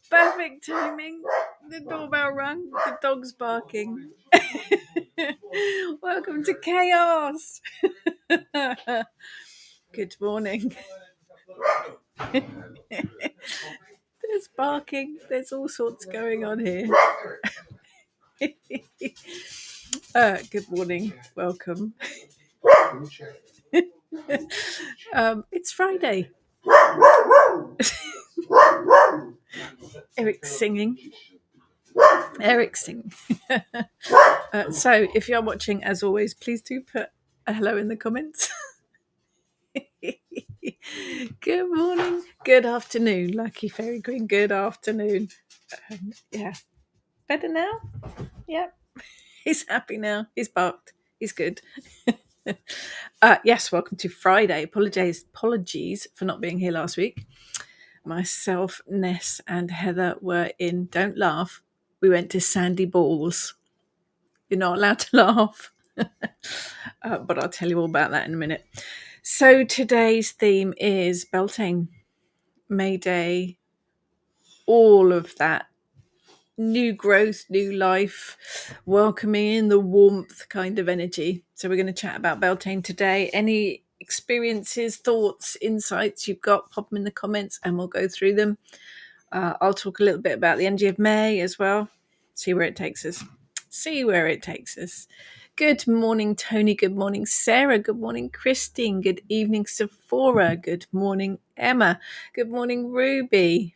Perfect timing. The doorbell rang. The dog's barking. Welcome to chaos. Good morning. There's barking. There's all sorts going on here. Good morning. Welcome. It's Friday. Eric's singing. So if you're watching, as always, please do put a hello in the comments. Good morning. Good afternoon. Lucky Fairy Queen. Good afternoon. Yeah. Better now? Yep. He's happy now. He's barked. He's good. Yes, welcome to Friday. Apologies for not being here last week. Myself, Ness, and Heather were in. Don't laugh. We went to Sandy Balls. You're not allowed to laugh. But I'll tell you all about that in a minute. So today's theme is Beltane, May Day, all of that. New growth, new life, welcoming in the warmth kind of energy. So we're going to chat about Beltane today. Any experiences, thoughts, insights you've got, pop them in the comments and we'll go through them. I'll talk a little bit about the energy of May as well. See where it takes us. Good morning, Tony. Good morning, Sarah. Good morning, Christine. Good evening, Sephora. Good morning, Emma. Good morning, Ruby.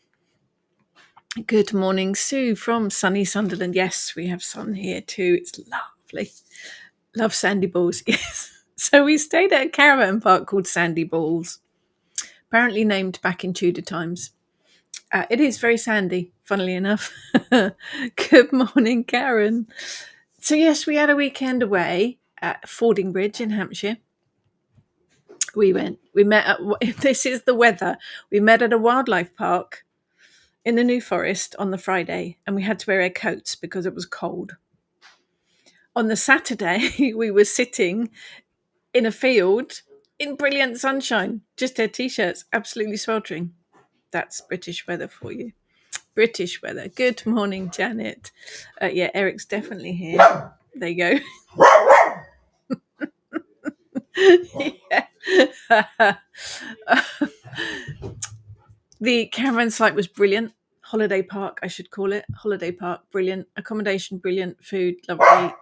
Good morning, Sue from sunny Sunderland. Yes, we have sun here too. It's lovely. Love Sandy Balls. Yes. So we stayed at a caravan park called Sandy Balls, apparently named back in Tudor times. It is very sandy, funnily enough. Good morning, Karen. So yes, we had a weekend away at Fordingbridge in Hampshire. We met at, this is the weather. We met at a wildlife park in the New Forest on the Friday, and we had to wear our coats because it was cold. On the Saturday, we were sitting in a field in brilliant sunshine, just our t-shirts, absolutely sweltering. That's British weather for you. British weather. Good morning, Janet. Yeah, Eric's definitely here. There you go. The caravan site was brilliant. Holiday park, I should call it. Holiday park, brilliant. Accommodation, brilliant. Food, lovely.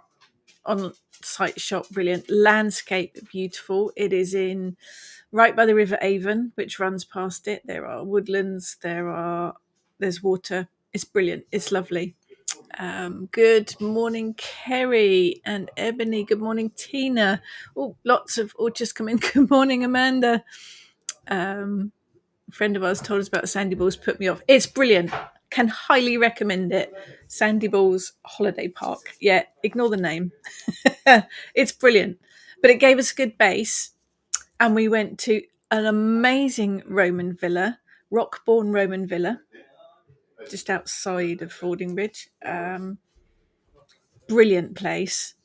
On-site shop, brilliant. Landscape, beautiful. It is in right by the River Avon, which runs past it. There are woodlands. There's water. It's brilliant. It's lovely. Good morning, Kerry and Ebony. Good morning, Tina. Oh, lots of just come in. Good morning, Amanda. A friend of ours told us about Sandy Balls, put me off. It's brilliant. Can highly recommend it. Sandy Balls Holiday Park. Yeah, ignore the name. It's brilliant. But it gave us a good base. And we went to an amazing Roman villa, rock-born Roman villa, just outside of Fordingbridge. Brilliant place.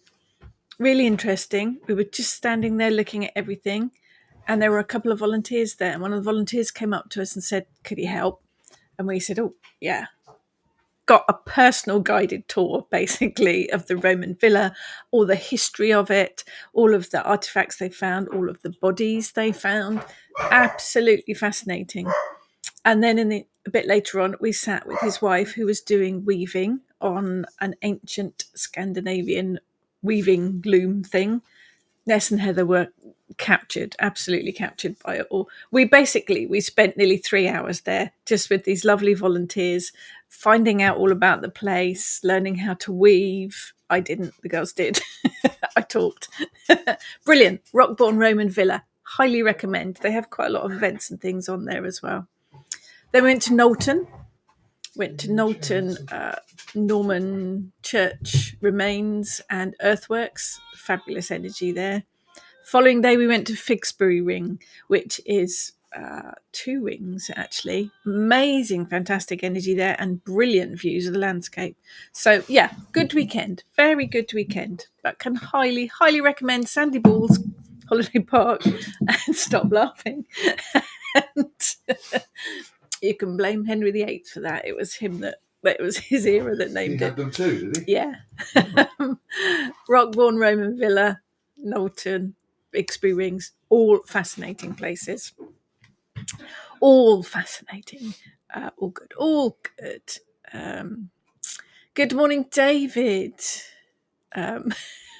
Really interesting. We were just standing there looking at everything. And there were a couple of volunteers there. And one of the volunteers came up to us and said, could he help? And we said, oh, yeah. Got a personal guided tour, basically, of the Roman villa, all the history of it, all of the artifacts they found, all of the bodies they found. Absolutely fascinating. And then a bit later on, we sat with his wife, who was doing weaving on an ancient Scandinavian weaving loom thing. Ness and Heather were absolutely captured by it all. We spent nearly 3 hours there just with these lovely volunteers, finding out all about the place, learning how to weave. I didn't, the girls did. I talked. Brilliant. Rockborn Roman Villa. Highly recommend. They have quite a lot of events and things on there as well. Then we went to Knowlton. Norman church remains and earthworks. Fabulous energy there. Following day, we went to Figsbury Ring, which is 2 rings, actually. Amazing, fantastic energy there and brilliant views of the landscape. So, yeah, good weekend. Very good weekend. But can highly, highly recommend Sandy Balls Holiday Park. And stop laughing. And you can blame Henry VIII for that. It was him that it was his era that named it. He had them too, did he? Yeah. Rockbourne Roman Villa, Knowlton, Bixby Rings, all fascinating places. All fascinating. All good. All good. Good morning, David.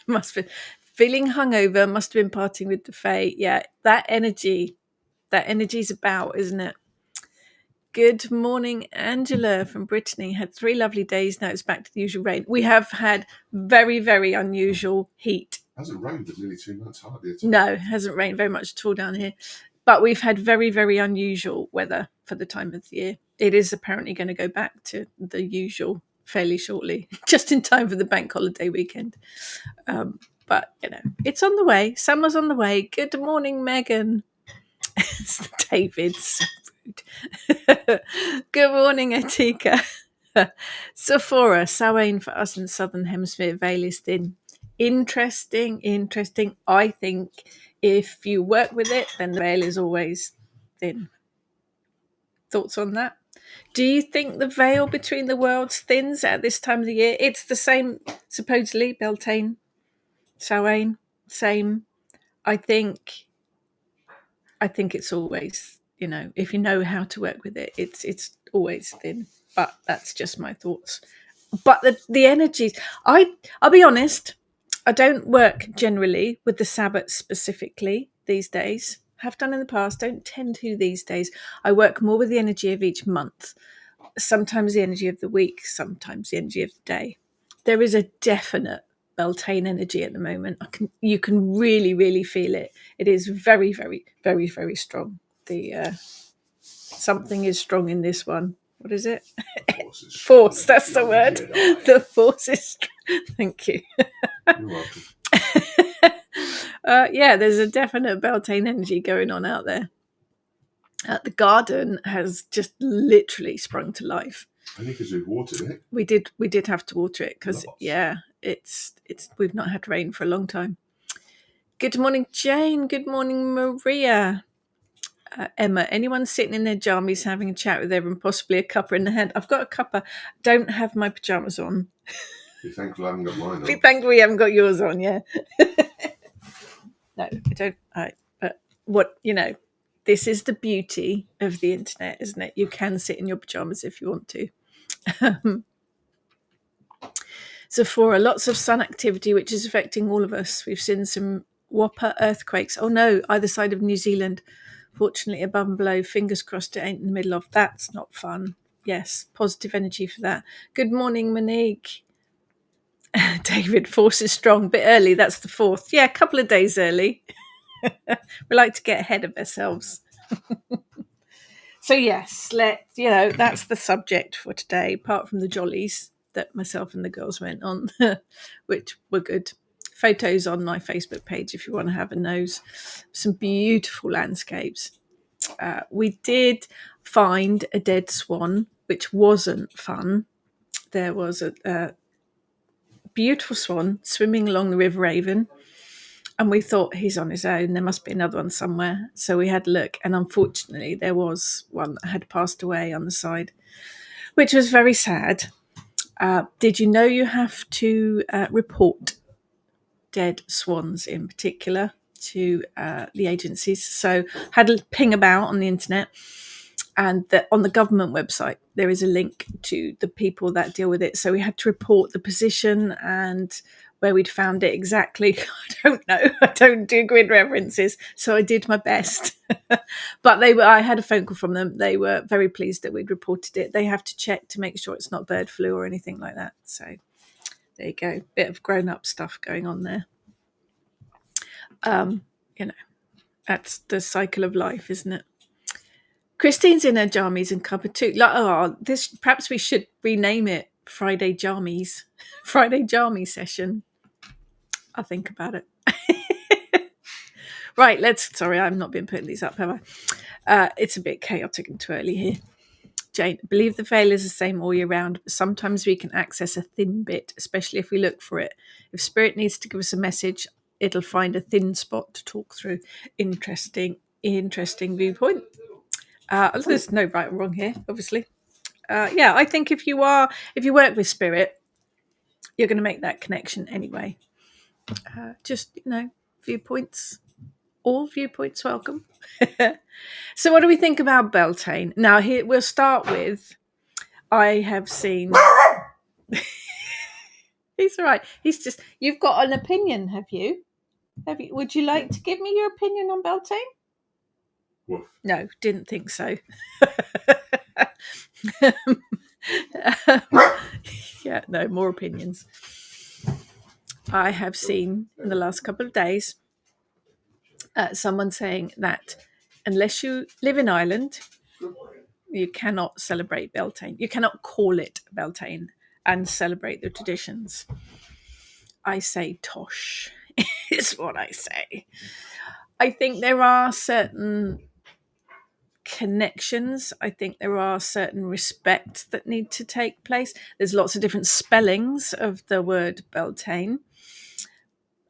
Must be feeling hungover, must have been partying with the Fae. Yeah, that energy's about, isn't it? Good morning, Angela from Brittany. Had 3 lovely days. Now it's back to the usual rain. We have had very, very unusual heat. Hasn't rained for nearly 2 months, hardly at all. No, it hasn't rained very much at all down here. But we've had very, very unusual weather for the time of the year. It is apparently going to go back to the usual fairly shortly, just in time for the bank holiday weekend. But, it's on the way. Summer's on the way. Good morning, Megan. It's David. So rude. Good morning, Atika. Sephora, Samhain for us in the Southern Hemisphere, Vale is thin. Interesting. I think if you work with it, then the veil is always thin. Thoughts on that? Do you think the veil between the worlds thins at this time of the year? It's the same, supposedly, Beltaine, Samhain, same. I think it's always, if you know how to work with it, it's always thin. But that's just my thoughts. But the energies, I'll be honest, I don't work generally with the Sabbath specifically these days. Have done in the past, don't tend to these days. I work more with the energy of each month, sometimes the energy of the week, sometimes the energy of the day. There is a definite Beltane energy at the moment. You can really, really feel it. It is very, very, very, very strong. Something is strong in this one. What is it? Force, that's the word. The force is strong. Thank you. You're welcome. There's a definite Beltane energy going on out there. The garden has just literally sprung to life. Only because we've watered it. We did have to water it because it's we've not had rain for a long time. Good morning, Jane. Good morning, Maria. Emma, anyone sitting in their jammies having a chat with everyone, possibly a cuppa in the hand? I've got a cuppa. Don't have my pajamas on. Be thankful I haven't got mine on. Be thankful you haven't got yours on, yeah. No, I don't. But what, this is the beauty of the internet, isn't it? You can sit in your pajamas if you want to. Sephora, lots of sun activity, which is affecting all of us. We've seen some whopper earthquakes. Oh no, either side of New Zealand. Fortunately, above and below, fingers crossed it ain't in the middle of. That's not fun. Yes, positive energy for that. Good morning, Monique. David, force is strong. Bit early, that's the 4th. Yeah, a couple of days early. We like to get ahead of ourselves. So yes, that's the subject for today, apart from the jollies that myself and the girls went on, which were good. Photos on my Facebook page if you want to have a nose. Some beautiful landscapes. We did find a dead swan, which wasn't fun. There was a beautiful swan swimming along the River Avon, and we thought he's on his own. There must be another one somewhere. So we had a look, and unfortunately there was one that had passed away on the side, which was very sad. Did you know you have to report dead swans in particular to the agencies? So had a ping about on the internet, and on the government website there is a link to the people that deal with it. So we had to report the position and where we'd found it exactly. I don't know. I don't do grid references, so I did my best. But I had a phone call from them. They were very pleased that we'd reported it. They have to check to make sure it's not bird flu or anything like that. So there you go. Bit of grown-up stuff going on there. That's the cycle of life, isn't it? Christine's in her jammies and cuppa too. Perhaps we should rename it Friday Jammies. Friday Jammy session. I'll think about it. Right, sorry, I've not been putting these up, have I? It's a bit chaotic and too early here. Jane, I believe the veil is the same all year round, but sometimes we can access a thin bit, especially if we look for it. If spirit needs to give us a message, it'll find a thin spot to talk through. Interesting viewpoint. There's no right or wrong here, obviously. Yeah, I think if you work with spirit, you're going to make that connection anyway. Just, viewpoints, all viewpoints welcome. So what do we think about Beltane? Now, here we'll start with, I have seen... He's all right. He's just... You've got an opinion, have you? Would you like to give me your opinion on Beltane? Woof. No, didn't think so. Yeah, no, more opinions. I have seen in the last couple of days someone saying that unless you live in Ireland, you cannot celebrate Beltane. You cannot call it Beltane and celebrate the traditions. I say tosh is what I say. I think there are certain connections. I think there are certain respects that need to take place. There's lots of different spellings of the word Beltane.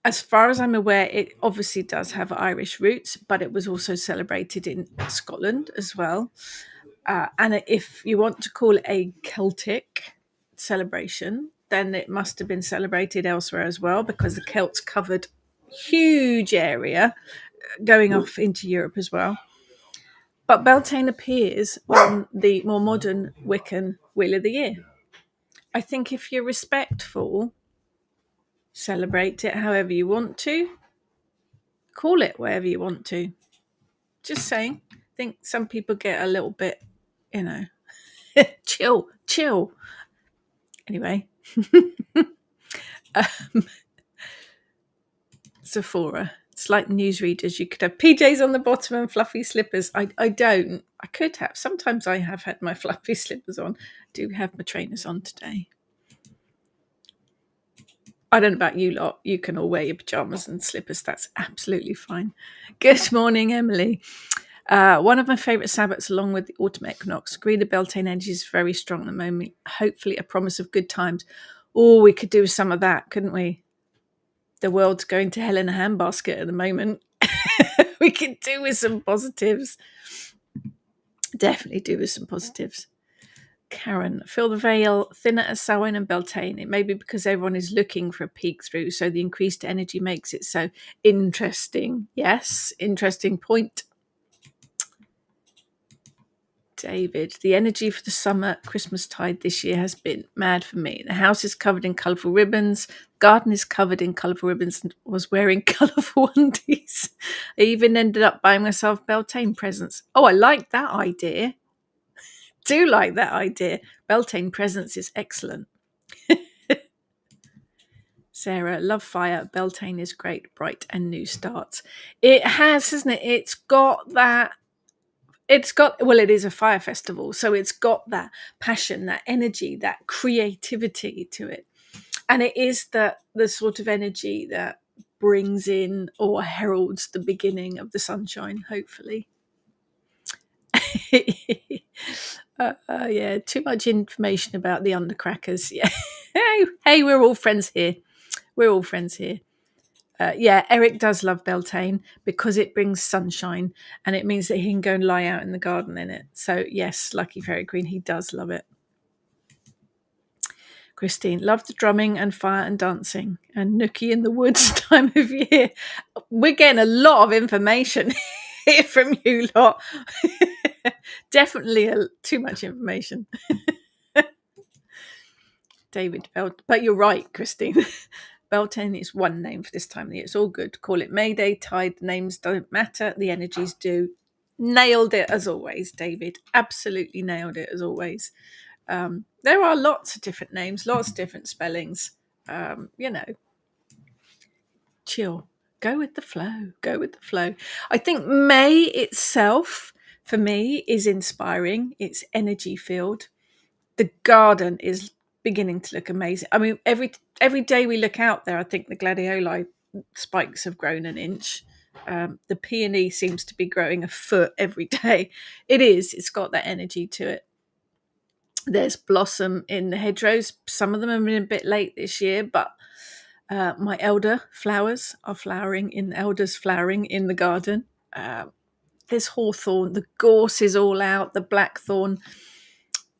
As far as I'm aware, it obviously does have Irish roots, but it was also celebrated in Scotland as well. And if you want to call it a Celtic celebration, then it must have been celebrated elsewhere as well, because the Celts covered huge area going off into Europe as well. But Beltane appears on the more modern Wiccan Wheel of the Year. I think if you're respectful, celebrate it however you want to, call it whatever you want to. Just saying. I think some people get a little bit, chill. Anyway. Sephora. It's like newsreaders. You could have PJs on the bottom and fluffy slippers. I don't. I could have. Sometimes I have had my fluffy slippers on. I do have my trainers on today. I don't know about you lot. You can all wear your pajamas and slippers. That's absolutely fine. Good morning, Emily. One of my favourite Sabbats, along with the autumn equinox. Agree the Beltane energy is very strong at the moment. Hopefully a promise of good times. Oh, we could do some of that, couldn't we? The world's going to hell in a handbasket at the moment. We could do with some positives. Definitely do with some positives. Karen, feel the veil thinner as Samhain and Beltane. It may be because everyone is looking for a peek through, so the increased energy makes it so interesting. Yes, interesting point. David, the energy for the summer Christmas tide this year has been mad for me. The house is covered in colourful ribbons. Garden is covered in colourful ribbons and was wearing colourful undies. I even ended up buying myself Beltane presents. Oh, I like that idea. Do like that idea. Beltane presents is excellent. Sarah, love fire. Beltane is great, bright and new starts. It has, hasn't it? It is a fire festival, so it's got that passion, that energy, that creativity to it. And it is the sort of energy that brings in or heralds the beginning of the sunshine, hopefully. Yeah, too much information about the undercrackers. Yeah. Hey, we're all friends here. Yeah, Eric does love Beltane because it brings sunshine and it means that he can go and lie out in the garden in it. So yes, lucky Fairy Queen, he does love it. Christine, love the drumming and fire and dancing and nookie in the woods time of year. We're getting a lot of information here from you lot. Definitely too much information. David, but you're right, Christine. Beltane is one name for this time of the year. It's all good. Call it Mayday, Tide. The names don't matter. The energies do. Nailed it as always, David. Absolutely nailed it as always. There are lots of different names, lots of different spellings. Chill. Go with the flow. I think May itself, for me, is inspiring. It's energy filled. The garden is beginning to look amazing. I mean, every day we look out there, I think the gladioli spikes have grown an inch. The peony seems to be growing a foot every day. It's got that energy to it. There's blossom in the hedgerows. Some of them have been a bit late this year, but my elder flowers are flowering in the garden. There's hawthorn, the gorse is all out, the blackthorn,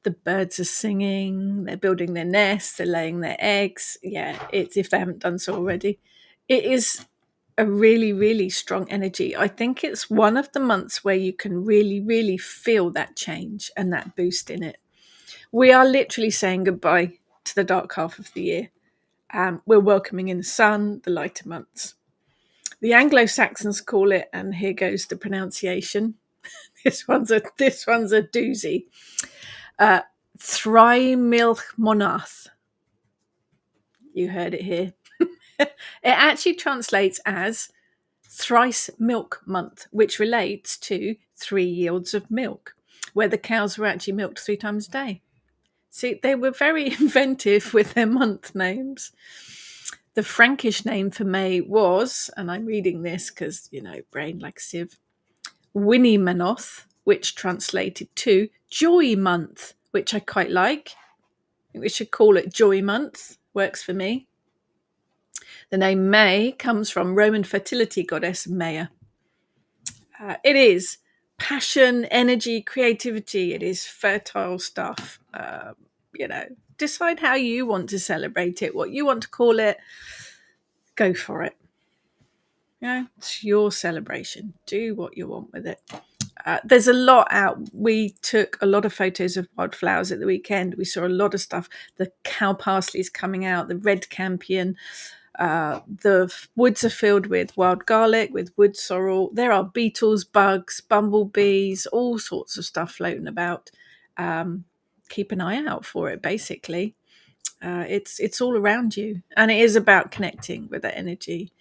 the birds are singing, they're building their nests, they're laying their eggs. Yeah, it's, if they haven't done so already, it is a really, really strong energy. I think it's one of the months where you can really, really feel that change and that boost in it. We are literally saying goodbye to the dark half of the year. We're welcoming in the sun, the lighter months. The Anglo-Saxons call it, and here goes the pronunciation. This one's a doozy. Thry-milch-monath. You heard it here. It actually translates as thrice milk month, which relates to 3 yields of milk, where the cows were actually milked 3 times a day. See, they were very inventive with their month names. The Frankish name for May was, and I'm reading this because, brain like a sieve, Winnie Manoth, which translated to Joy Month, which I quite like. I think we should call it Joy Month. Works for me. The name May comes from Roman fertility goddess Maia. It is passion, energy, creativity. It is fertile stuff. Decide how you want to celebrate it, what you want to call it. Go for it. It's your celebration. Do what you want with it. There's a lot out. We took a lot of photos of wildflowers at the weekend. We saw a lot of stuff. The cow parsley is coming out, the red campion. The woods are filled with wild garlic, with wood sorrel. There are beetles, bugs, bumblebees, all sorts of stuff floating about. Keep an eye out for it, basically. It's all around you. And it is about connecting with that energy.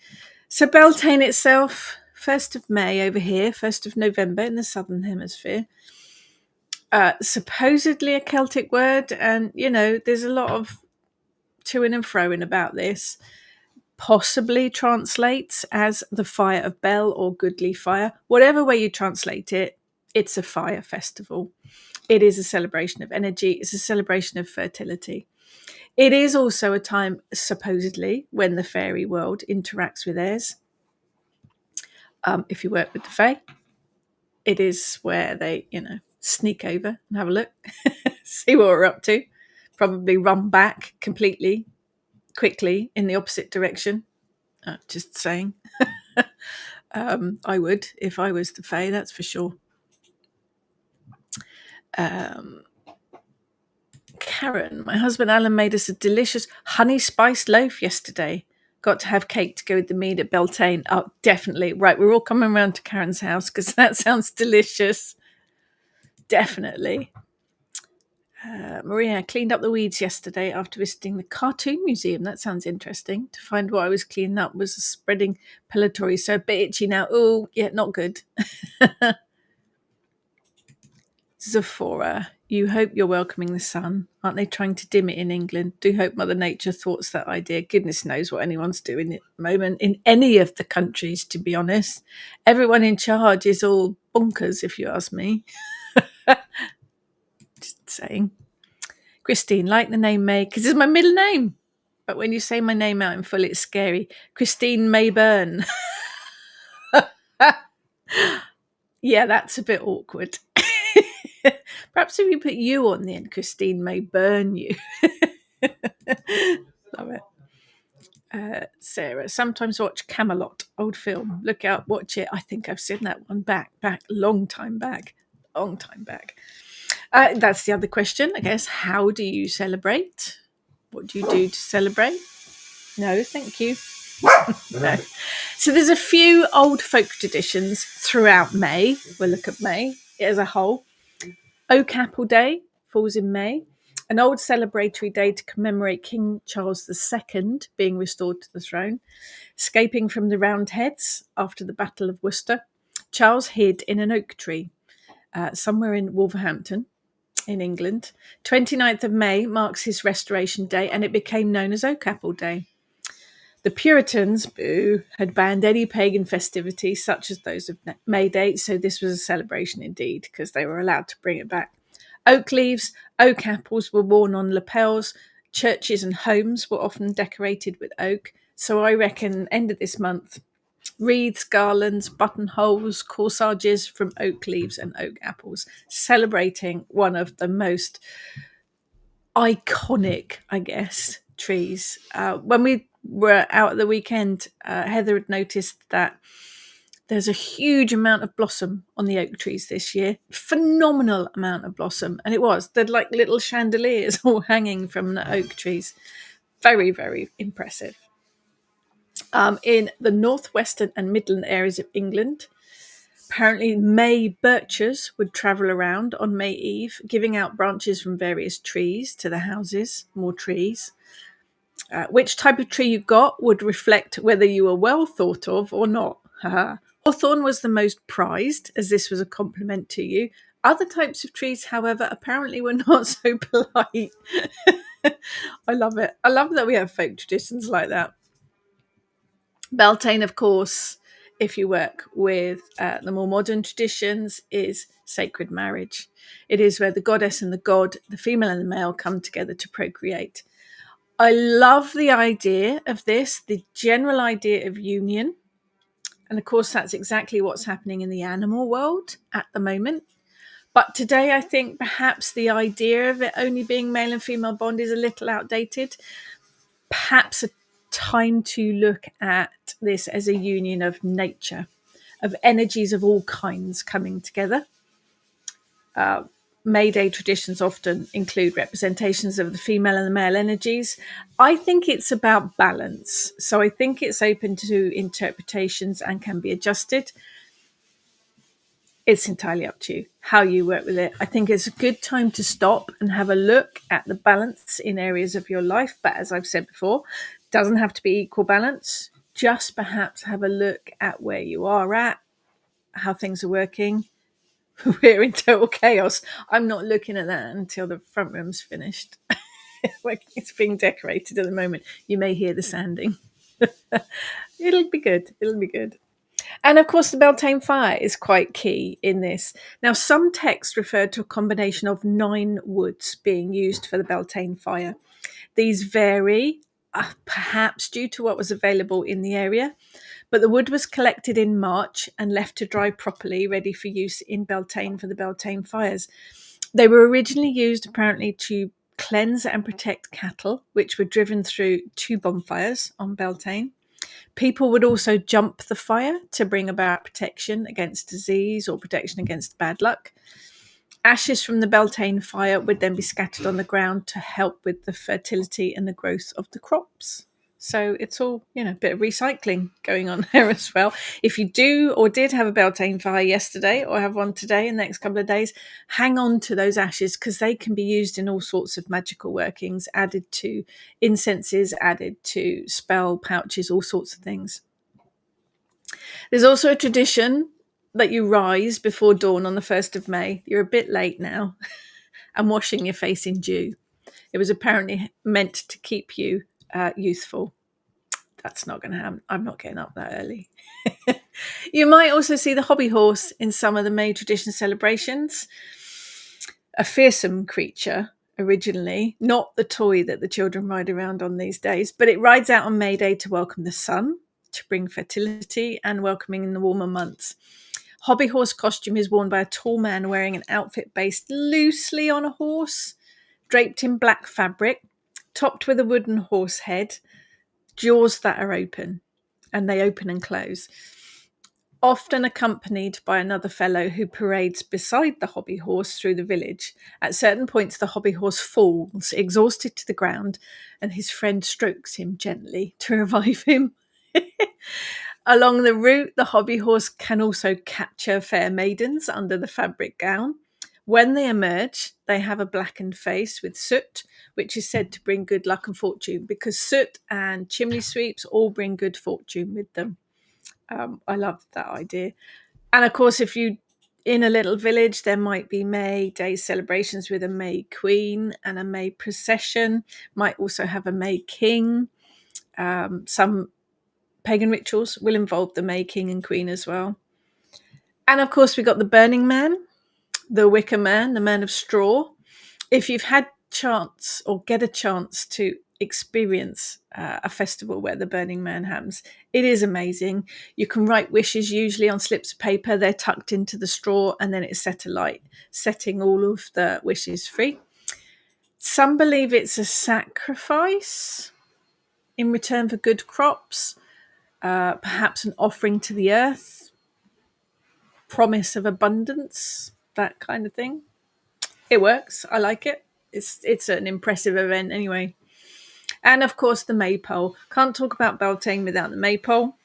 So Beltane itself, 1st of May over here, 1st of November in the Southern Hemisphere. Supposedly a Celtic word, and, there's a lot of to-ing and fro-ing about this. Possibly translates as the fire of Bel or goodly fire. Whatever way you translate it, it's a fire festival. It is a celebration of energy. It's a celebration of fertility. It is also a time, supposedly, when the fairy world interacts with theirs. If you work with the fae, it is where they, sneak over and have a look, see what we're up to, probably run back completely, quickly in the opposite direction. Just saying. I would if I was the fae, that's for sure. Karen, my husband Alan made us a delicious honey spiced loaf yesterday. Got to have cake to go with the mead at Beltaine. Oh, definitely. Right, we're all coming around to Karen's house because that sounds delicious. Definitely. Maria, cleaned up the weeds yesterday after visiting the Cartoon Museum. That sounds interesting. To find what I was cleaning up was a spreading pellitory, so a bit itchy now. Oh, yeah, not good. Zephora, you hope you're welcoming the sun. Aren't they trying to dim it in England? Do hope Mother Nature thwarts that idea. Goodness knows what anyone's doing at the moment in any of the countries, to be honest. Everyone in charge is all bonkers, if you ask me. Just saying. Christine, like the name May, because it's my middle name. But when you say my name out in full, it's scary. Christine Mayburn. Yeah, that's a bit awkward. Perhaps if you put you on the end, Christine may burn you. Love it. Sarah, sometimes watch Camelot, old film. Look out, watch it. I think I've seen that one back, long time back. That's the other question, I guess. How do you celebrate? What do you do to celebrate? No, thank you. No. So there's a few old folk traditions throughout May. We'll look at May as a whole. Oak Apple Day falls in May, an old celebratory day to commemorate King Charles II being restored to the throne. Escaping from the Roundheads after the Battle of Worcester, Charles hid in an oak tree somewhere in Wolverhampton in England. 29th of May marks his restoration day, and it became known as Oak Apple Day. The Puritans, had banned any pagan festivities such as those of May Day, so this was a celebration indeed because they were allowed to bring it back. Oak leaves, oak apples were worn on lapels. Churches and homes were often decorated with oak. So I reckon end of this month, Wreaths, garlands, buttonholes, corsages from oak leaves and oak apples, celebrating one of the most iconic, I guess, trees. When we were out at the weekend, Heather had noticed that there's a huge amount of blossom on the oak trees this year. Phenomenal amount of blossom. And it was. They're like little chandeliers all hanging from the oak trees. Very, very impressive. In the northwestern and midland areas of England, apparently May birches would travel around on May Eve, giving out branches from various trees to the houses, more trees. Which type of tree you got would reflect whether you were well thought of or not. Hawthorn was the most prized, as this was a compliment to you. Other types of trees, however, apparently were not so polite. I love it. I love that we have folk traditions like that. Beltaine, of course, if you work with the more modern traditions, is sacred marriage. It is where the goddess and the god, the female and the male, come together to procreate. I love the idea of this, the general idea of union. And of course, that's exactly what's happening in the animal world at the moment. But today, I think perhaps the idea of it only being male and female bond is a little outdated. Perhaps a time to look at this as a union of nature, of energies of all kinds coming together. May Day traditions often include representations of the female and the male energies. I think it's about balance. So I think it's open to interpretations and can be adjusted. It's entirely up to you how you work with it. I think it's a good time to stop and have a look at the balance in areas of your life. But as I've said before, it doesn't have to be equal balance. Just perhaps have a look at where you are at, how things are working. We're in total chaos. I'm not looking at that until the front room's finished. It's being decorated at the moment. You may hear the sanding. It'll be good. It'll be good. And of course, the Beltane fire is quite key in this. Now, some texts refer to a combination of 9 woods being used for the Beltane fire. These vary, perhaps due to what was available in the area, but the wood was collected in March and left to dry properly, ready for use in Beltane for the Beltane fires. They were originally used apparently to cleanse and protect cattle, which were driven through 2 bonfires on Beltane. People would also jump the fire to bring about protection against disease or protection against bad luck. Ashes from the Beltane fire would then be scattered on the ground to help with the fertility and the growth of the crops. So it's all, a bit of recycling going on there as well. If you do or did have a Beltane fire yesterday or have one today in the next couple of days, hang on to those ashes because they can be used in all sorts of magical workings, added to incenses, added to spell pouches, all sorts of things. There's also a tradition that you rise before dawn on the 1st of May. You're a bit late now, and washing your face in dew. It was apparently meant to keep you youthful. That's not going to happen. I'm not getting up that early. You might also see the hobby horse in some of the May tradition celebrations. A fearsome creature originally, not the toy that the children ride around on these days, but it rides out on May Day to welcome the sun, to bring fertility and welcoming in the warmer months. Hobby horse costume is worn by a tall man wearing an outfit based loosely on a horse, draped in black fabric, topped with a wooden horse head, jaws that are open, and they open and close. Often accompanied by another fellow who parades beside the hobby horse through the village. At certain points, the hobby horse falls, exhausted to the ground, and his friend strokes him gently to revive him. Along the route, the hobby horse can also capture fair maidens under the fabric gown. When they emerge, they have a blackened face with soot, which is said to bring good luck and fortune, because soot and chimney sweeps all bring good fortune with them. I love that idea. And of course, if you in a little village, there might be May Day celebrations with a May Queen and a May procession. Might also have a May King. Some pagan rituals will involve the May King and Queen as well. And of course, we got the Burning Man, the Wicker Man, the Man of Straw. If you've had chance or get a chance to experience a festival where the Burning Man happens, it is amazing. You can write wishes usually on slips of paper. They're tucked into the straw and then it's set alight, setting all of the wishes free. Some believe it's a sacrifice in return for good crops, perhaps an offering to the earth, promise of abundance, that kind of thing. It works. I like it. It's an impressive event anyway. And of course, the maypole. Can't talk about Beltaine without the maypole.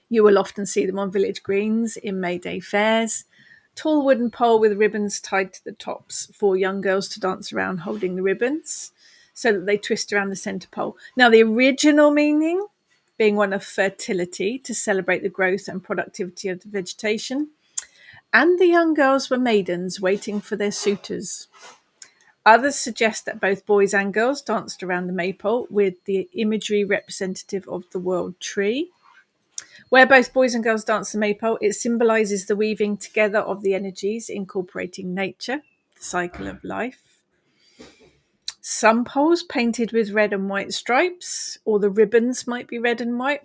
You will often see them on village greens in May Day fairs. Tall wooden pole with ribbons tied to the tops for young girls to dance around holding the ribbons so that they twist around the centre pole. Now, the original meaning being one of fertility to celebrate the growth and productivity of the vegetation. And the young girls were maidens waiting for their suitors. Others suggest that both boys and girls danced around the maypole with the imagery representative of the world tree. Where both boys and girls dance the maypole, it symbolises the weaving together of the energies, incorporating nature, the cycle of life. Some poles painted with red and white stripes, or the ribbons might be red and white.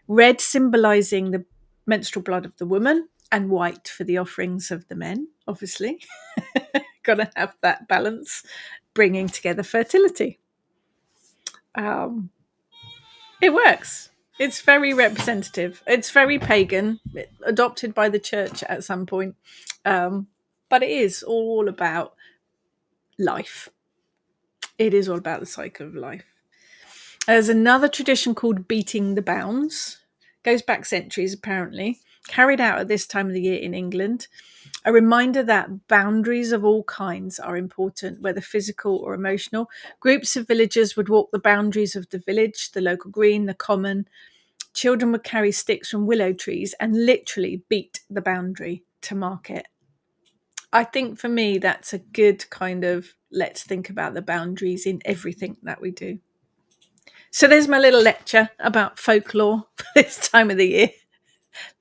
Red symbolising the menstrual blood of the woman, and white for the offerings of the men, obviously. Got to have that balance, bringing together fertility. It works. It's very representative. It's very pagan, adopted by the church at some point. But it is all about life. It is all about the cycle of life. There's another tradition called beating the bounds. Goes back centuries, apparently. Carried out at this time of the year in England. A reminder that boundaries of all kinds are important, whether physical or emotional. Groups of villagers would walk the boundaries of the village, the local green, the common. Children would carry sticks from willow trees and literally beat the boundary to mark it. I think for me, that's a good kind of let's think about the boundaries in everything that we do. So there's my little lecture about folklore for this time of the year.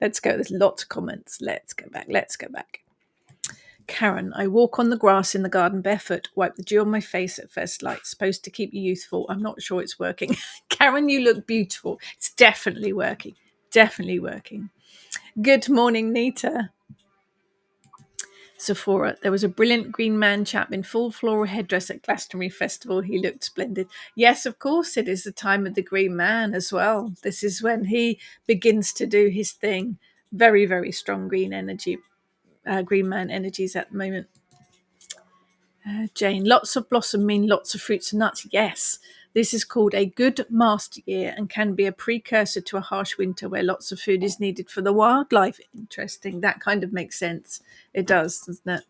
Let's go. There's lots of comments. Let's go back. Karen, I walk on the grass in the garden barefoot, wipe the dew on my face at first light. Supposed to keep you youthful. I'm not sure it's working. Karen, you look beautiful. It's definitely working. Definitely working. Good morning, Nita. Sephora, there was a brilliant green man chap in full floral headdress at Glastonbury Festival. He looked splendid. Yes, of course, it is the time of the green man as well. This is when he begins to do his thing. Very, very strong green energy. Green man energies at the moment. Jane, lots of blossom mean lots of fruits and nuts. Yes, this is called a good master year and can be a precursor to a harsh winter where lots of food is needed for the wildlife. Interesting. That kind of makes sense. It does, doesn't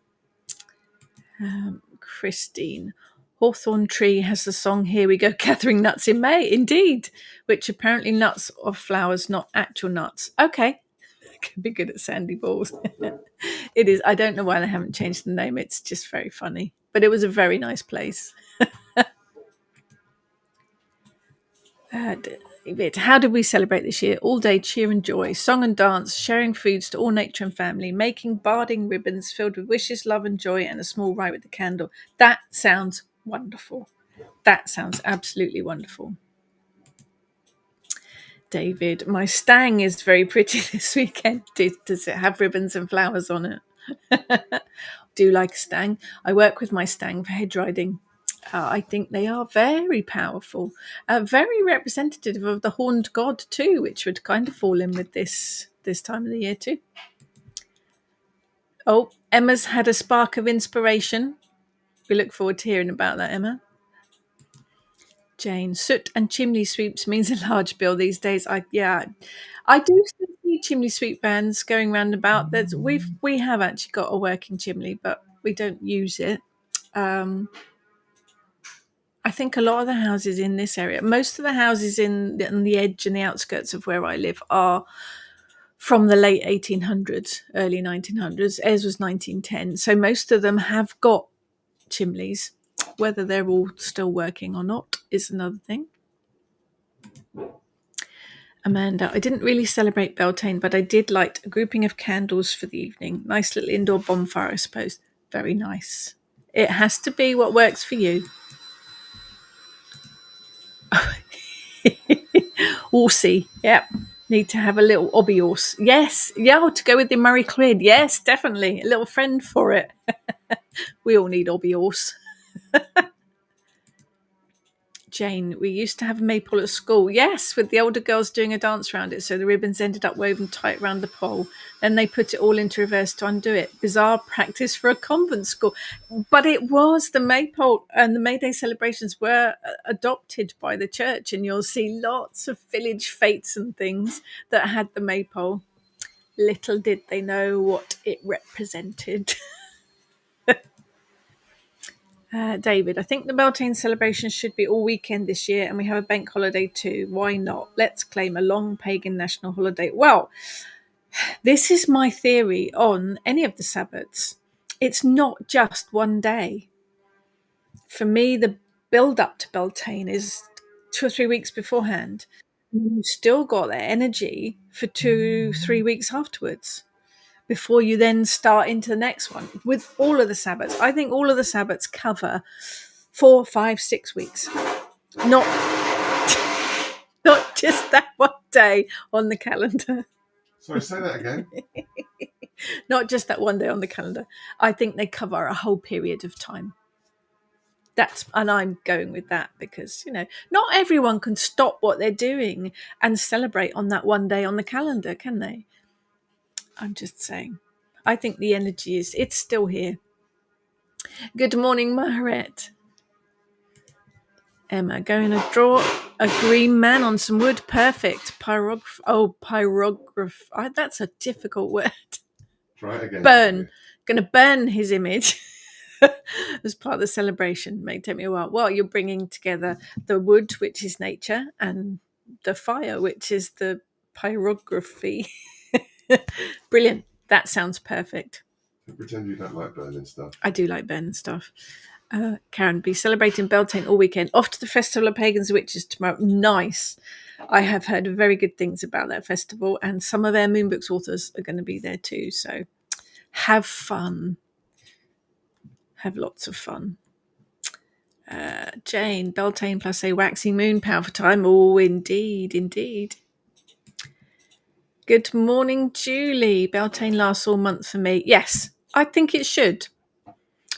it? Christine, Hawthorn tree has the song Here We Go Gathering Nuts in May. Indeed, which apparently nuts are flowers, not actual nuts. Okay. Could be good at sandy balls. It is. I don't know why they haven't changed the name. It's just very funny. But it was a very nice place. How did we celebrate this year? All day cheer and joy, song and dance, sharing foods to all nature and family, making barding ribbons filled with wishes, love and joy, and a small rite with the candle. That sounds wonderful. That sounds absolutely wonderful. David, my stang is very pretty this weekend. Does it have ribbons and flowers on it? Do like a stang. I work with my stang for hedge riding. I think they are very powerful, very representative of the horned god too, which would kind of fall in with this time of the year too. Oh, Emma's had a spark of inspiration. We look forward to hearing about that, Emma. Jane, soot and chimney sweeps means a large bill these days. I do still see chimney sweep vans going round about. We have actually got a working chimney, but we don't use it. I think a lot of the houses in this area, most of the houses on the edge and the outskirts of where I live are from the late 1800s, early 1900s. Ours was 1910. So most of them have got chimneys. Whether they're all still working or not is another thing. Amanda, I didn't really celebrate Beltaine, but I did light a grouping of candles for the evening. Nice little indoor bonfire, I suppose. Very nice. It has to be what works for you. Horsey, yep. Need to have a little obby horse. Yes, yeah, to go with the Murray Quid. Yes, definitely. A little friend for it. We all need obby horse. Jane, we used to have a maypole at school. Yes, with the older girls doing a dance around it, so the ribbons ended up woven tight around the pole. Then they put it all into reverse to undo it. Bizarre practice for a convent school. But it was the maypole, and the May Day celebrations were adopted by the church, and you'll see lots of village fetes and things that had the maypole. Little did they know what it represented. David, I think the Beltane celebration should be all weekend this year, and we have a bank holiday too. Why not? Let's claim a long pagan national holiday. Well, this is my theory on any of the Sabbats. It's not just one day. For me, the build up to Beltane is 2 or 3 weeks beforehand. You still got that energy for 2-3 weeks afterwards before you then start into the next one with all of the Sabbats. I think all of the Sabbats cover 4, 5, 6 weeks. Not just that one day on the calendar. Sorry, say that again. Not just that one day on the calendar. I think they cover a whole period of time. And I'm going with that because, not everyone can stop what they're doing and celebrate on that one day on the calendar, can they? I'm just saying. I think the energy it's still here. Good morning, Maharet. Emma, going to draw a green man on some wood. Perfect. Pyrograph. That's a difficult word. Try it again. Burn. Going to burn his image as part of the celebration. May take me a while. Well, you're bringing together the wood, which is nature, and the fire, which is the pyrography. Brilliant. That sounds perfect. Pretend you don't like burning stuff. I do like burning stuff. Karen, be celebrating Beltane all weekend. Off to the Festival of Pagans and Witches tomorrow. Nice. I have heard very good things about that festival, and some of our Moonbooks authors are going to be there too. So have fun. Have lots of fun. Jane, Beltane plus a waxing moon, powerful time. Oh, indeed, indeed. Good morning, Julie. Beltane lasts all month for me. Yes, I think it should.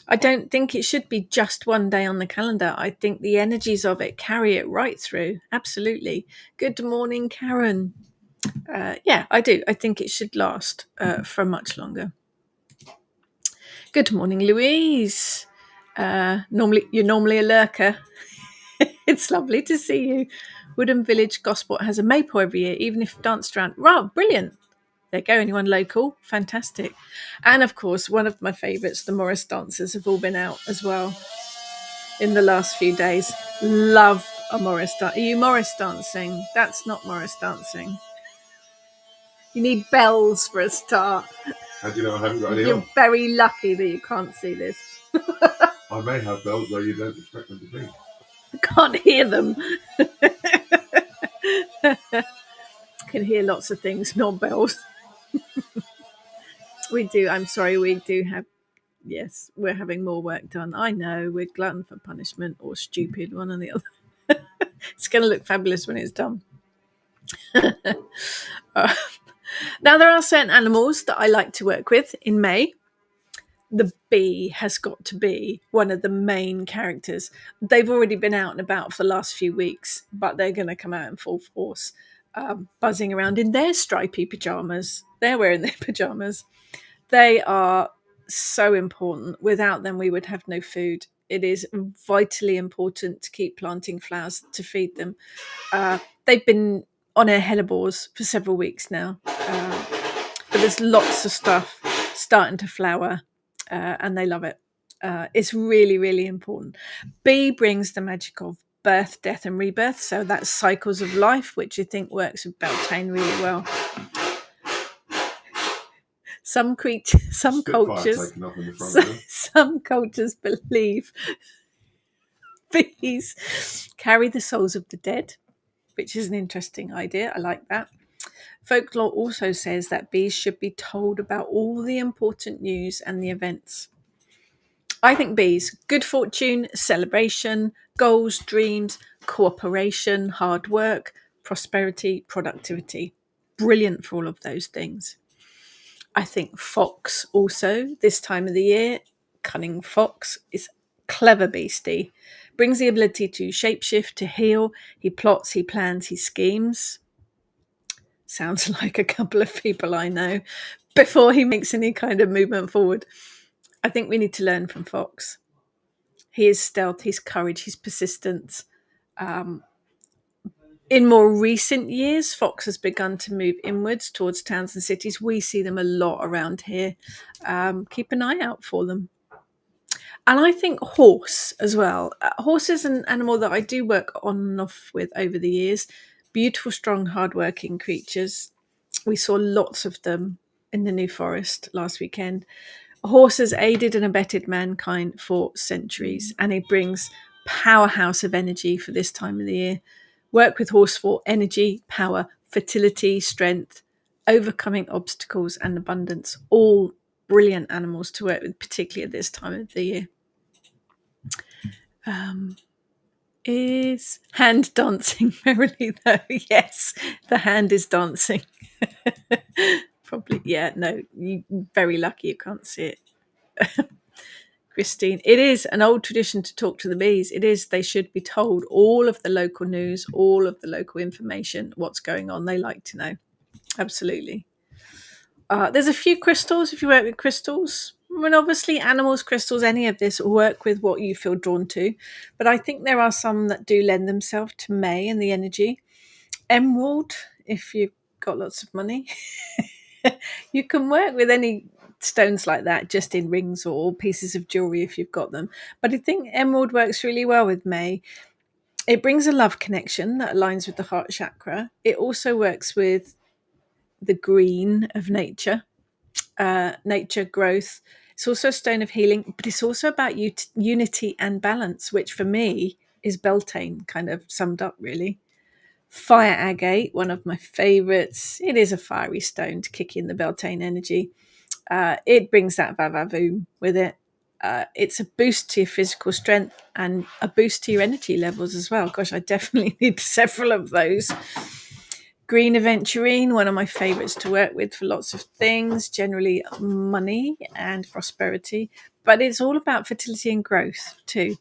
I don't think it should be just one day on the calendar. I think the energies of it carry it right through. Absolutely. Good morning, Karen. Yeah, I do. I think it should last for much longer. Good morning, Louise. You're normally a lurker. It's lovely to see you. Woodham Village Gosport has a maypole every year, even if danced around. Wow, brilliant. There you go, anyone local? Fantastic. And of course, one of my favourites, the Morris dancers, have all been out as well in the last few days. Love a Morris dance. Are you Morris dancing? That's not Morris dancing. You need bells for a start. How do you know I haven't got any You're on? very lucky that you can't see this. I may have bells where you don't expect them to be. I can't hear them. Can hear lots of things, not bells. We do. I'm sorry. We do have. Yes, we're having more work done. I know. We're glutton for punishment or stupid, one or the other. It's going to look fabulous when it's done. Now, there are certain animals that I like to work with in May. The bee has got to be one of the main characters. They've already been out and about for the last few weeks, but they're going to come out in full force, buzzing around in their stripy pajamas. They're wearing their pajamas. They are so important. Without them, we would have no food. It is vitally important to keep planting flowers to feed them. They've been on our hellebores for several weeks now, but there's lots of stuff starting to flower, and they love it. It's really, really important. Bee brings the magic of birth, death, and rebirth. So that's cycles of life, which I think works with Beltane really well. Some cultures believe bees carry the souls of the dead, which is an interesting idea. I like that. Folklore also says that bees should be told about all the important news and the events. I think B's, good fortune, celebration, goals, dreams, cooperation, hard work, prosperity, productivity. Brilliant for all of those things. I think Fox also, this time of the year, cunning Fox is clever beastie. Brings the ability to shapeshift, to heal. He plots, he plans, he schemes. Sounds like a couple of people I know before he makes any kind of movement forward. I think we need to learn from Fox. He is stealth, his courage, his persistence. In more recent years, Fox has begun to move inwards towards towns and cities. We see them a lot around here. Keep an eye out for them. And I think horse as well. Horse is an animal that I do work on and off with over the years. Beautiful, strong, hardworking creatures. We saw lots of them in the New Forest last weekend. A horse has aided and abetted mankind for centuries, and it brings powerhouse of energy for this time of the year. Work with horse for energy, power, fertility, strength, overcoming obstacles, and abundance. All brilliant animals to work with, particularly at this time of the year. Is hand dancing merrily though? Yes, the hand is dancing. Probably, yeah, no, you're very lucky you can't see it. Christine, it is an old tradition to talk to the bees. It is, they should be told all of the local news, all of the local information, what's going on. They like to know. Absolutely. There's a few crystals if you work with crystals. I mean, obviously, animals, crystals, any of this work with what you feel drawn to. But I think there are some that do lend themselves to May and the energy. Emerald, if you've got lots of money. You can work with any stones like that, just in rings or pieces of jewelry if you've got them. But I think emerald works really well with May. It brings a love connection that aligns with the heart chakra. It also works with the green of nature, nature, growth. It's also a stone of healing, but it's also about unity and balance, which for me is Beltane kind of summed up, really. Fire agate, one of my favourites. It is a fiery stone to kick in the Beltane energy. It brings that vavavoom with it. It's a boost to your physical strength and a boost to your energy levels as well. Gosh, I definitely need several of those. Green aventurine, one of my favourites to work with for lots of things, generally money and prosperity. But it's all about fertility and growth too.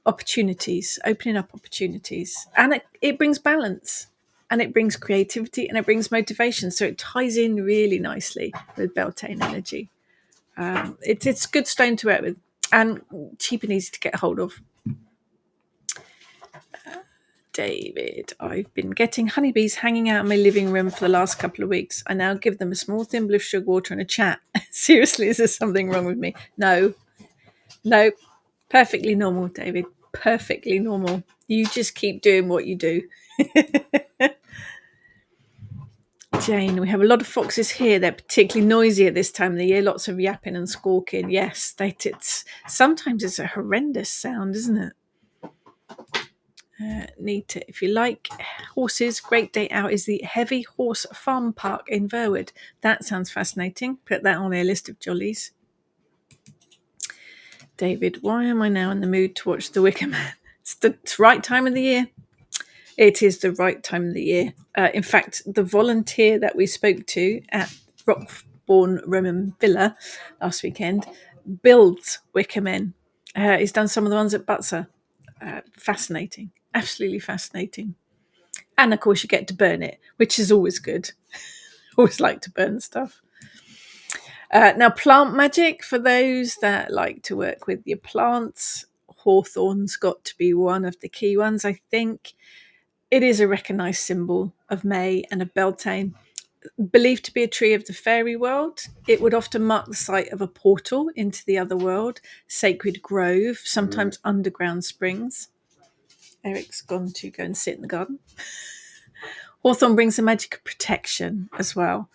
Opportunities, opening up opportunities. And it brings balance. And it brings creativity and it brings motivation. So it ties in really nicely with Beltane energy. It's a good stone to work with and cheap and easy to get hold of. David, I've been getting honeybees hanging out in my living room for the last couple of weeks. I now give them a small thimble of sugar water and a chat. Seriously, is there something wrong with me? No. Perfectly normal, David. Perfectly normal. You just keep doing what you do. Jane, we have a lot of foxes here. They're particularly noisy at this time of the year. Lots of yapping and squawking. Yes, sometimes it's a horrendous sound, isn't it? Need to, if you like horses, great day out is the Heavy Horse Farm Park in Verwood. That sounds fascinating. Put that on their list of jollies. David, why am I now in the mood to watch The Wicker Man? It's the right time of the year. It is the right time of the year. In fact, the volunteer that we spoke to at Rockbourne Roman Villa last weekend builds wicker men. He's done some of the ones at Butser. Fascinating. Absolutely fascinating. And of course, you get to burn it, which is always good. Always like to burn stuff. Now, plant magic, for those that like to work with your plants, hawthorn's got to be one of the key ones, I think. It is a recognised symbol of May and of Beltane. Believed to be a tree of the fairy world, it would often mark the site of a portal into the other world, sacred grove, sometimes underground springs. Eric's gone to go and sit in the garden. Hawthorn brings the magic of protection as well.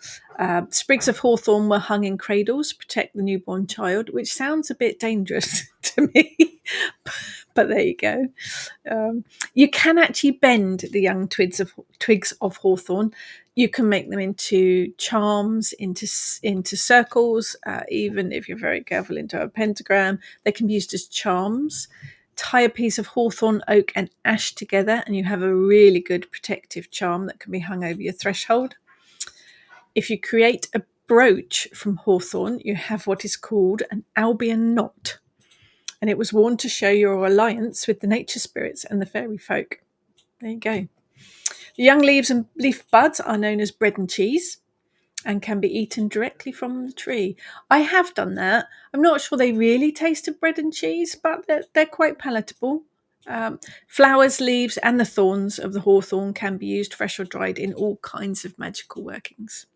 Sprigs of hawthorn were hung in cradles to protect the newborn child, which sounds a bit dangerous to me. But there you go. You can actually bend the young twigs of hawthorn. You can make them into charms, into circles, even if you're very careful, into a pentagram. They can be used as charms. Tie a piece of hawthorn, oak, and ash together, and you have a really good protective charm that can be hung over your threshold. If you create a brooch from hawthorn, you have what is called an Albion knot, and it was worn to show your alliance with the nature spirits and the fairy folk. There you go. The young leaves and leaf buds are known as bread and cheese and can be eaten directly from the tree. I have done that. I'm not sure they really taste of bread and cheese, but they're quite palatable. Flowers, leaves, and the thorns of the hawthorn can be used fresh or dried in all kinds of magical workings.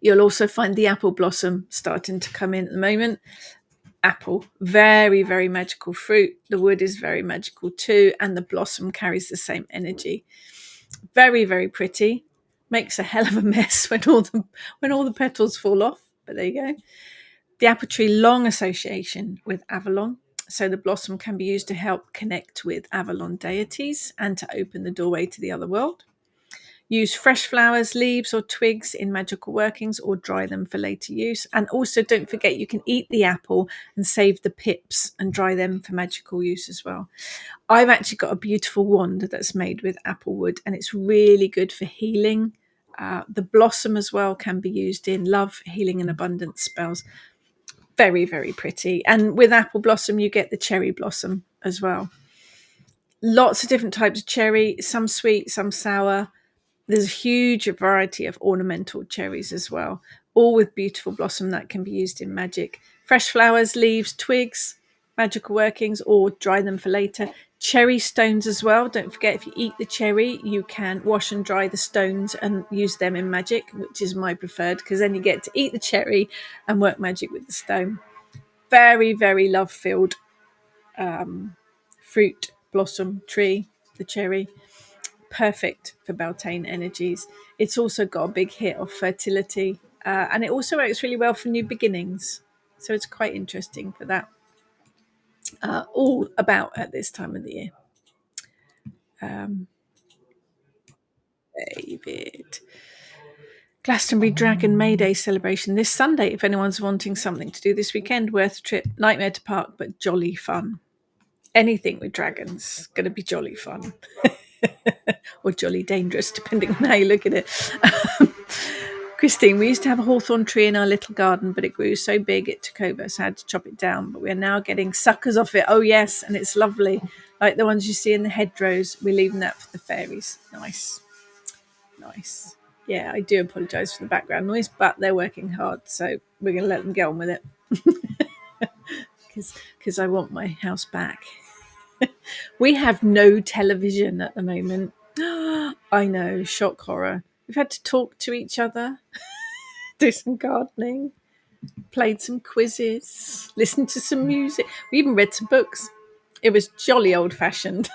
You'll also find the apple blossom starting to come in at the moment. Apple, very, very magical fruit. The wood is very magical too, and the blossom carries the same energy. Very, very pretty. Makes a hell of a mess when all the petals fall off. But there you go. The apple tree, long association with Avalon. So the blossom can be used to help connect with Avalon deities and to open the doorway to the other world. Use fresh flowers, leaves, or twigs in magical workings, or dry them for later use. And also, don't forget, you can eat the apple and save the pips and dry them for magical use as well. I've actually got a beautiful wand that's made with apple wood, and it's really good for healing. The blossom as well can be used in love, healing, and abundance spells. Very, very pretty. And with apple blossom, you get the cherry blossom as well. Lots of different types of cherry, some sweet, some sour. There's a huge variety of ornamental cherries as well, all with beautiful blossom that can be used in magic. Fresh flowers, leaves, twigs, magical workings, or dry them for later. Cherry stones as well. Don't forget, if you eat the cherry, you can wash and dry the stones and use them in magic, which is my preferred, because then you get to eat the cherry and work magic with the stone. Very, very love-filled fruit, blossom, tree, the cherry. Perfect for Beltaine energies. It's also got a big hit of fertility, and it also works really well for new beginnings. So it's quite interesting for that. All about at this time of the year. David. Glastonbury Dragon May Day celebration this Sunday. If anyone's wanting something to do this weekend, worth a trip. Nightmare to park, but jolly fun. Anything with dragons, going to be jolly fun. Or jolly dangerous, depending on how you look at it. Christine, we used to have a hawthorn tree in our little garden, but it grew so big it took over, so I had to chop it down. But we are now getting suckers off it. Oh, yes, and it's lovely. Like the ones you see in the hedgerows. We're leaving that for the fairies. Nice. Nice. Yeah, I do apologise for the background noise, but they're working hard, so we're going to let them get on with it. Because I want my house back. We have no television at the moment. I know, shock horror. We've had to talk to each other, do some gardening, played some quizzes, listened to some music. We even read some books. It was jolly old-fashioned.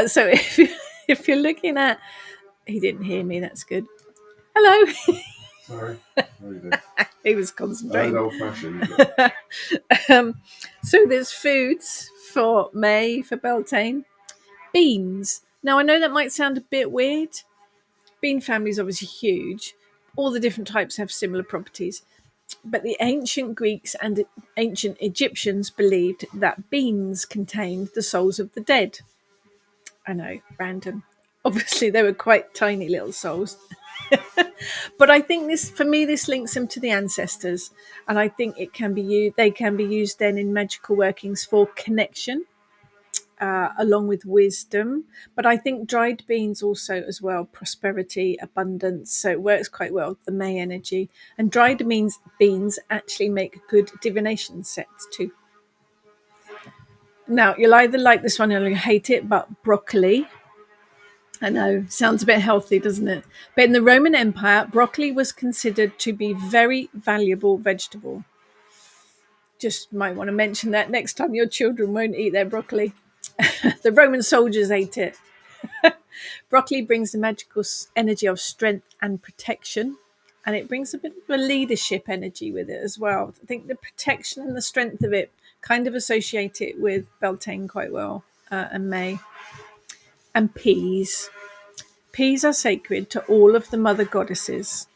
So if you're looking at... He didn't hear me, that's good. Hello. Sorry. He was concentrating. Old-fashioned. So there's foods for May, for Beltane. Beans. Now, I know that might sound a bit weird. Bean family is obviously huge. All the different types have similar properties. But the ancient Greeks and ancient Egyptians believed that beans contained the souls of the dead. I know, random. Obviously, they were quite tiny little souls. But I think this links them to the ancestors. And I think they can be used then in magical workings for connection. Along with wisdom, but I think dried beans also as well, prosperity, abundance, so it works quite well, the May energy. And dried beans actually make good divination sets too. Now, you'll either like this one or you'll hate it, but broccoli, I know, sounds a bit healthy, doesn't it? But in the Roman Empire, broccoli was considered to be very valuable vegetable. Just might want to mention that next time your children won't eat their broccoli. The Roman soldiers ate it. Broccoli brings the magical energy of strength and protection. and it brings a bit of a leadership energy with it as well. I think the protection and the strength of it kind of associate it with Beltane quite well, and May. And peas. Peas are sacred to all of the mother goddesses.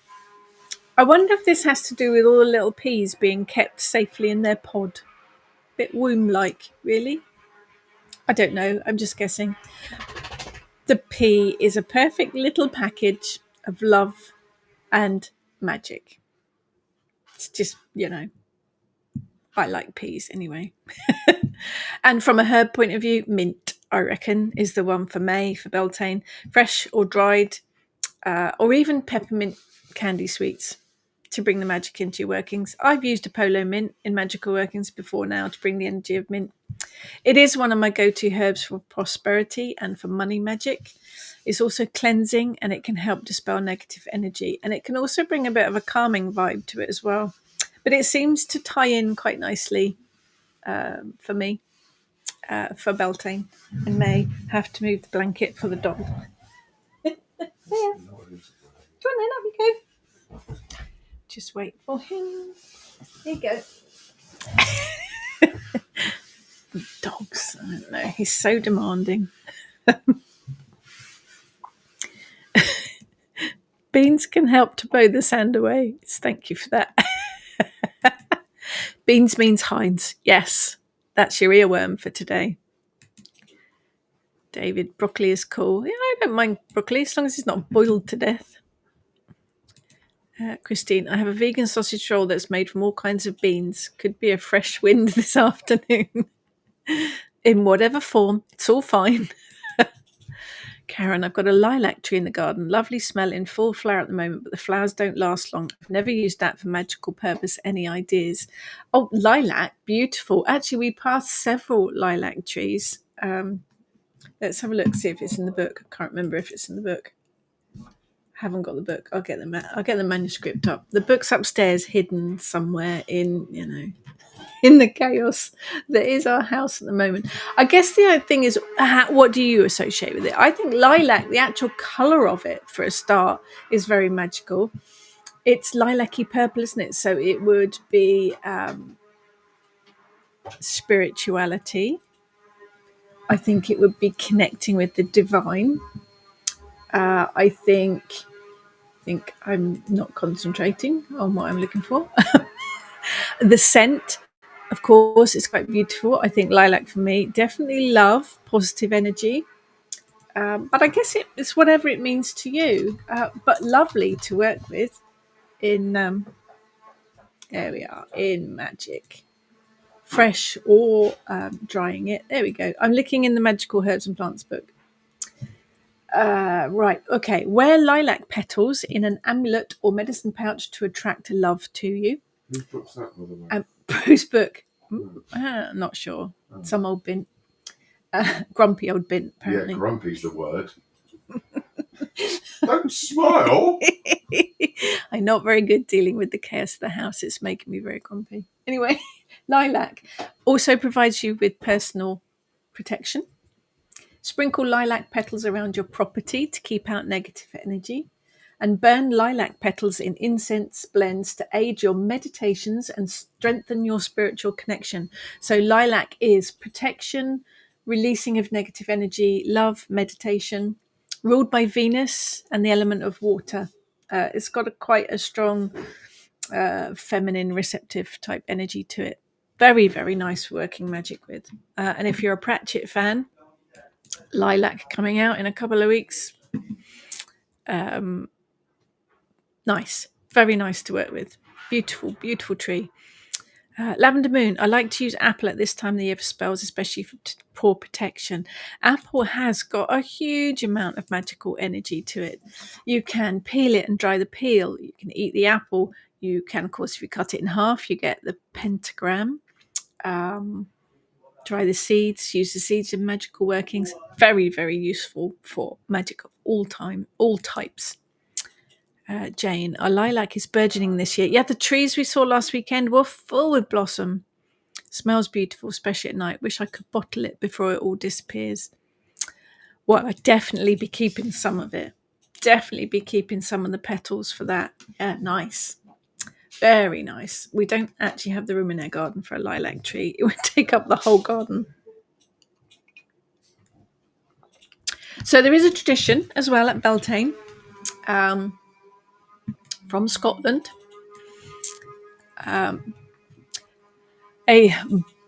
I wonder if this has to do with all the little peas being kept safely in their pod. Bit womb-like, really. I don't know, I'm just guessing. The pea is a perfect little package of love and magic. It's just, I like peas anyway. And from a herb point of view, mint, I reckon, is the one for May, for Beltane. Fresh or dried, or even peppermint candy sweets to bring the magic into your workings. I've used Apollo mint in magical workings before now to bring the energy of mint. It is one of my go-to herbs for prosperity and for money magic. It's also cleansing, and it can help dispel negative energy. And it can also bring a bit of a calming vibe to it as well. But it seems to tie in quite nicely for me, for Beltane. And May have to move the blanket for the dog. There. Go on then, up you go. Just wait for him. Here you go. Dogs, I don't know. He's so demanding. Beans can help to blow the sand away. Thank you for that. Beans means Heinz. Yes, that's your earworm for today. David, broccoli is cool. Yeah, I don't mind broccoli as long as it's not boiled to death. Christine, I have a vegan sausage roll that's made from all kinds of beans. Could be a fresh wind this afternoon. In whatever form, it's all fine. Karen, I've got a lilac tree in the garden. Lovely smell, in full flower at the moment, but the flowers don't last long. I've never used that for magical purpose. Any ideas? Oh, lilac, beautiful. Actually, we passed several lilac trees. Let's have a look, see if it's in the book. I can't remember if it's in the book. Haven't got the book. I'll get the manuscript up. The book's upstairs, hidden somewhere in the chaos that is our house at the moment. I guess the other thing is, what do you associate with it? I think lilac, the actual colour of it, for a start, is very magical. It's lilac-y purple, isn't it? So it would be spirituality. I think it would be connecting with the divine. I think I'm not concentrating on what I'm looking for. The scent, of course, is quite beautiful. I think lilac for me, definitely love, positive energy. But I guess it's whatever it means to you. But lovely to work with in, there we are, in magic. Fresh or drying it. There we go. I'm looking in the Magical Herbs and Plants book. Right, okay. Wear lilac petals in an amulet or medicine pouch to attract love to you. Whose book's that, by the way? Bruce book. Not sure. Oh. Some old bin. Grumpy old bin, apparently. Yeah, grumpy's the word. Don't smile. I'm not very good dealing with the chaos of the house. It's making me very grumpy. Anyway, lilac also provides you with personal protection. Sprinkle lilac petals around your property to keep out negative energy. And burn lilac petals in incense blends to aid your meditations and strengthen your spiritual connection. So lilac is protection, releasing of negative energy, love, meditation, ruled by Venus and the element of water. It's got quite a strong feminine, receptive type energy to it. Very, very nice working magic with. And if you're a Pratchett fan, lilac coming out in a couple of weeks. Nice, very nice to work with. Beautiful, beautiful tree. Lavender Moon. I like to use apple at this time of the year for spells, especially for protection. Apple has got a huge amount of magical energy to it. You can peel it and dry the peel. You can eat the apple. You can, of course, if you cut it in half, you get the pentagram. Dry the seeds. Use the seeds in magical workings. Very, very useful for magic of all types. Jane, our lilac is burgeoning this year. Yeah, the trees we saw last weekend were full with blossom. Smells beautiful, especially at night. Wish I could bottle it before it all disappears. Well, I'd definitely be keeping some of it. definitely be keeping some of the petals for that. Yeah, nice. Very nice. We don't actually have the room in our garden for a lilac tree. It would take up the whole garden. So there is a tradition as well at Beltaine from Scotland. A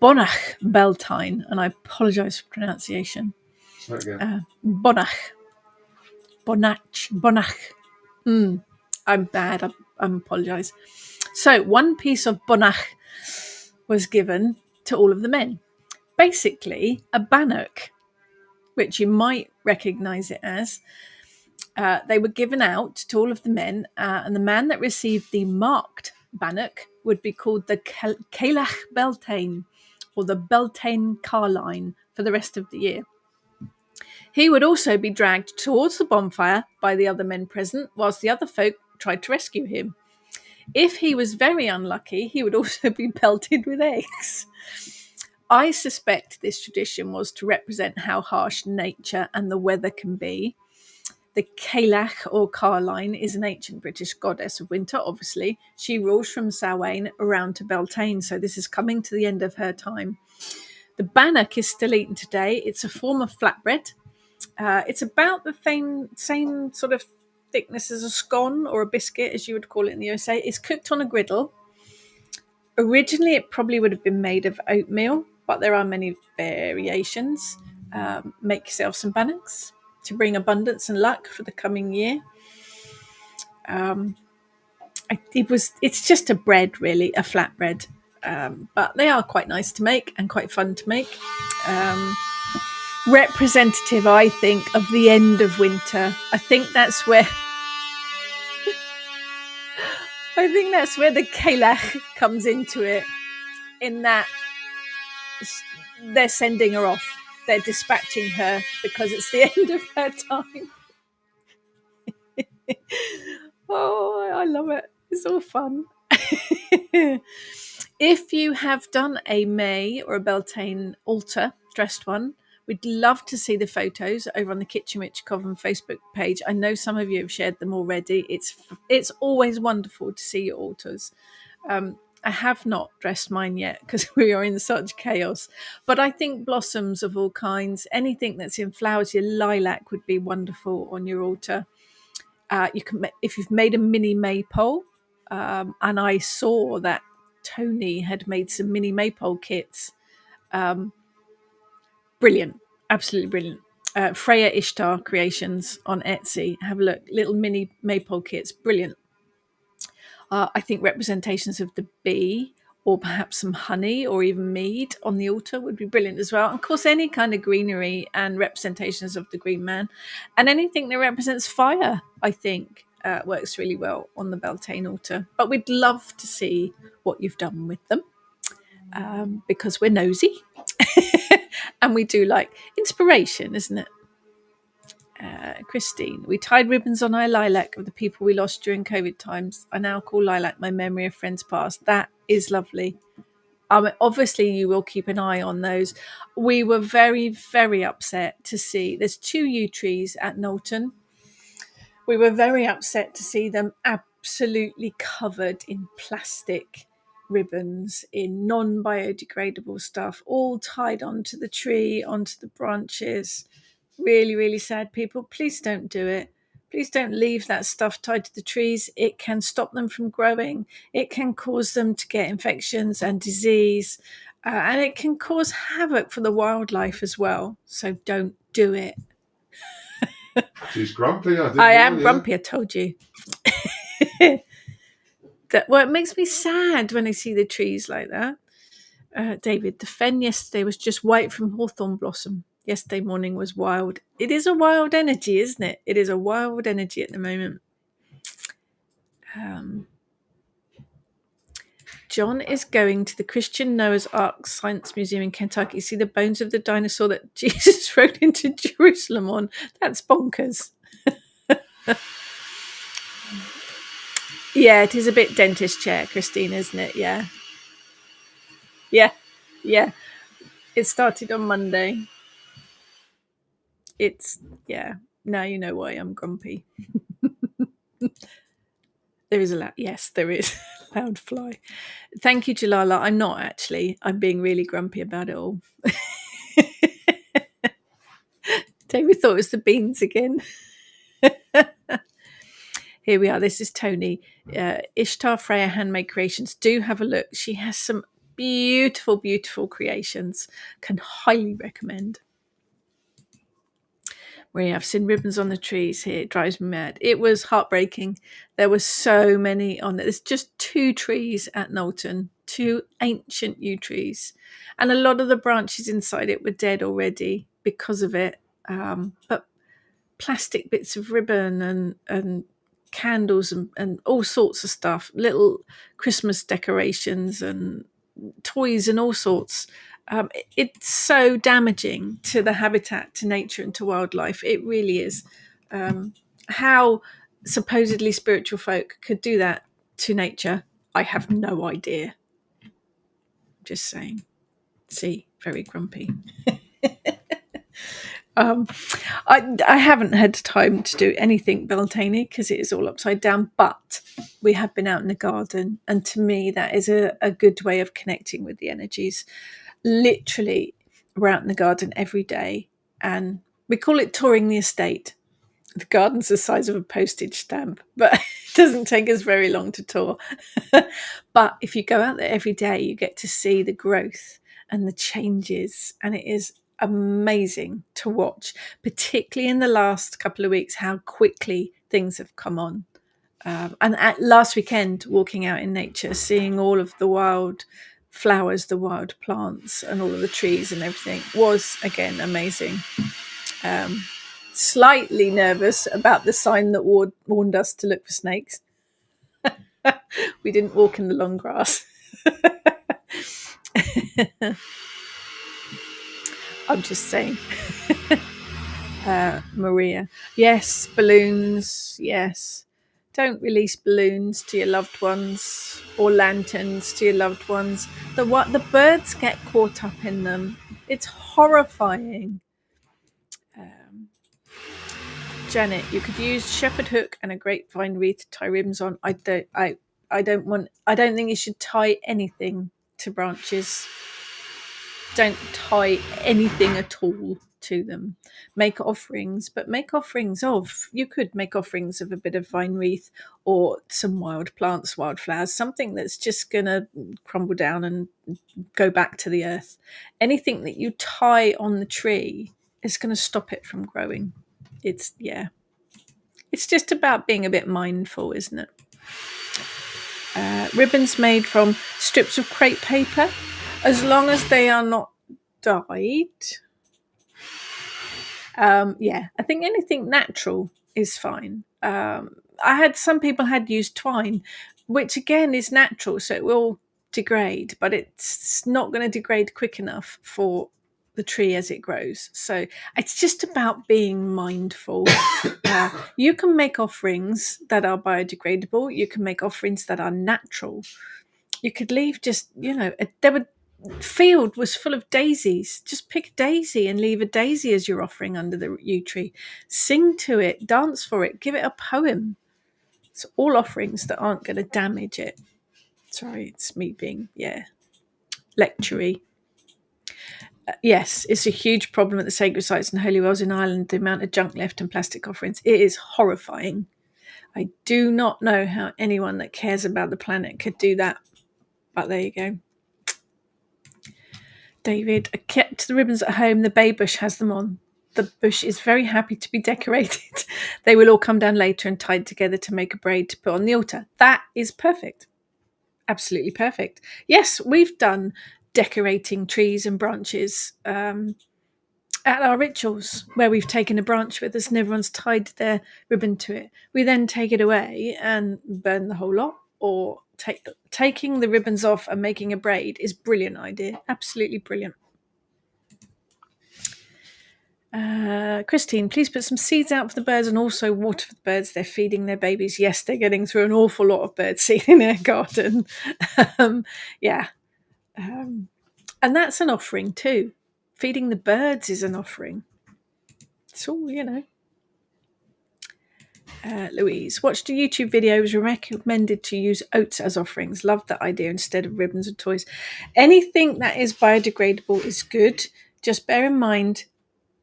Bonach Beltane, and I apologise for pronunciation. Say it again. Bonach. I'm bad. I apologise. So one piece of Bonach was given to all of the men. Basically, a bannock, which you might recognise it as. They were given out to all of the men, and the man that received the marked bannock would be called the Cailleach Beltaine, or the Beltaine Carline, for the rest of the year. He would also be dragged towards the bonfire by the other men present, whilst the other folk tried to rescue him. If he was very unlucky, he would also be pelted with eggs. I suspect this tradition was to represent how harsh nature and the weather can be. The Cailleach, or Carline, is an ancient British goddess of winter, obviously. She rules from Samhain around to Beltaine, so this is coming to the end of her time. The bannock is still eaten today. It's a form of flatbread. It's about the same sort of thickness as a scone or a biscuit, as you would call it in the USA. It's cooked on a griddle. Originally, it probably would have been made of oatmeal, but there are many variations. Make yourself some bannocks to bring abundance and luck for the coming year. It's just a bread, really, a flatbread. But they are quite nice to make and quite fun to make. Representative, I think, of the end of winter. I think that's where the Cailleach comes into it, in that they're sending her off. They're dispatching her because it's the end of her time. Oh, I love it. It's all fun. If you have done a May or a Beltane altar, dressed one, we'd love to see the photos over on the Kitchen Witch Coven Facebook page. I know some of you have shared them already. It's always wonderful to see your altars. I have not dressed mine yet because we are in such chaos. But I think blossoms of all kinds, anything that's in flowers, your lilac would be wonderful on your altar. You can, if you've made a mini maypole, and I saw that Tony had made some mini maypole kits. Brilliant, absolutely brilliant. Freya Ishtar Creations on Etsy. Have a look. Little mini maypole kits, brilliant. I think representations of the bee, or perhaps some honey or even mead on the altar would be brilliant as well. And of course, any kind of greenery and representations of the Green Man, and anything that represents fire, I think, works really well on the Beltane altar. But we'd love to see what you've done with them, because we're nosy and we do like inspiration, isn't it? Christine, we tied ribbons on our lilac of the people we lost during COVID times. I now call lilac my memory of friends past. That is lovely. Obviously, you will keep an eye on those. We were very, very upset to see there's 2 yew trees at Knowlton. We were very upset to see them absolutely covered in plastic ribbons, in non-biodegradable stuff, all tied onto the tree, onto the branches. Really, really sad, people. Please don't do it. Please don't leave that stuff tied to the trees. It can stop them from growing. It can cause them to get infections and disease. And it can cause havoc for the wildlife as well. So don't do it. She's grumpy. I am grumpy, I told you. It makes me sad when I see the trees like that. David, the fen yesterday was just white from hawthorn blossom. Yesterday morning was wild. It is a wild energy, isn't it? It is a wild energy at the moment. John is going to the Christian Noah's Ark Science Museum in Kentucky. See the bones of the dinosaur that Jesus rode into Jerusalem on. That's bonkers. Yeah, it is a bit dentist chair, Christine, isn't it? Yeah. It started on Monday. Yeah, Now you know why I'm grumpy. There is a loud, yes, there is a loud fly. Thank you, Jalala. I'm not actually. I'm being really grumpy about it all. David thought it was the beans again. Here we are. This is Tony. Ishtar Freya Handmade Creations. Do have a look. She has some beautiful, beautiful creations. Can highly recommend. Where I've seen ribbons on the trees here. It drives me mad. It was heartbreaking. There were so many on there. There's just 2 trees at Knowlton, 2 ancient yew trees. And a lot of the branches inside it were dead already because of it. But plastic bits of ribbon and candles and all sorts of stuff, little Christmas decorations and toys and all sorts. It's so damaging to the habitat, to nature, and to wildlife. It really is. How supposedly spiritual folk could do that to nature, I have no idea. Just saying. See, very grumpy. I haven't had time to do anything Beltaine because it is all upside down, but we have been out in the garden, and to me that is a good way of connecting with the energies. Literally, we're out in the garden every day, and we call it touring the estate. The garden's the size of a postage stamp, but it doesn't take us very long to tour. But if you go out there every day, you get to see the growth and the changes, and it is amazing to watch, particularly in the last couple of weeks, how quickly things have come on. And at last weekend, walking out in nature, seeing all of the wild flowers, the wild plants, and all of the trees and everything was, again, amazing. Slightly nervous about the sign that warned us to look for snakes. We didn't walk in the long grass. I'm just saying. Maria. Yes, balloons. Yes. Don't release balloons to your loved ones or lanterns to your loved ones. The birds get caught up in them. It's horrifying. Janet, you could use shepherd hook and a grapevine wreath to tie ribbons on. I don't think you should tie anything to branches. Don't tie anything at all to them. Make offerings, but make offerings of, you could make offerings of a bit of vine wreath or some wild plants, wildflowers, something that's just going to crumble down and go back to the earth. Anything that you tie on the tree is going to stop it from growing. It's just about being a bit mindful, isn't it? Ribbons made from strips of crepe paper, as long as they are not dyed. I think anything natural is fine. Some people had used twine, which again is natural, so it will degrade, but it's not going to degrade quick enough for the tree as it grows. So it's just about being mindful. You can make offerings that are biodegradable. You can make offerings that are natural. You could leave just, field was full of daisies. Just pick a daisy and leave a daisy as your offering under the yew tree. Sing to it, dance for it, give it a poem. It's all offerings that aren't going to damage it. Sorry, it's me being, lectury. Yes, it's a huge problem at the sacred sites and holy wells in Ireland, the amount of junk left and plastic offerings. It is horrifying. I do not know how anyone that cares about the planet could do that. But there you go. David, I kept the ribbons at home. The bay bush has them on. The bush is very happy to be decorated. They will all come down later and tied together to make a braid to put on the altar. That is perfect. Absolutely perfect. Yes, we've done decorating trees and branches at our rituals where we've taken a branch with us and everyone's tied their ribbon to it. We then take it away and burn the whole lot, or taking the ribbons off and making a braid is a brilliant idea. Absolutely brilliant. Christine, please put some seeds out for the birds and also water for the birds. They're feeding their babies. Yes, they're getting through an awful lot of bird seed in their garden. And that's an offering too. Feeding the birds is an offering. It's all, Louise, watched a YouTube video. It was recommended to use oats as offerings. Love that idea instead of ribbons and toys. Anything that is biodegradable is good. Just bear in mind,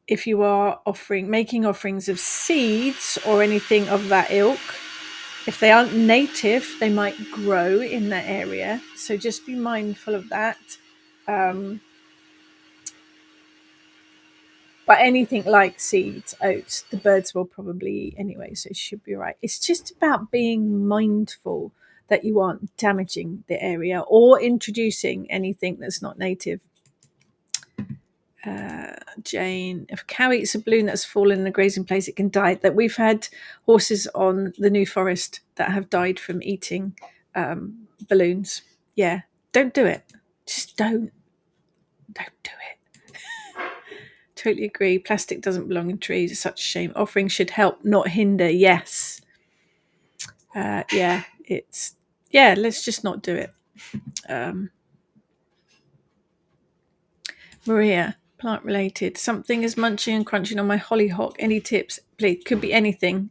if you are making offerings of seeds or anything of that ilk, if they aren't native, they might grow in that area. So just be mindful of that. But anything like seeds, oats, the birds will probably eat anyway, so it should be right. It's just about being mindful that you aren't damaging the area or introducing anything that's not native. Jane, if a cow eats a balloon that's fallen in a grazing place, it can die. That we've had horses on the New Forest that have died from eating balloons. Yeah, don't do it. Just don't do it. Totally agree. Plastic doesn't belong in trees. It's such a shame. Offering should help, not hinder. Yes. Let's just not do it. Maria, plant related. Something is munching and crunching on my hollyhock. Any tips, please? Could be anything.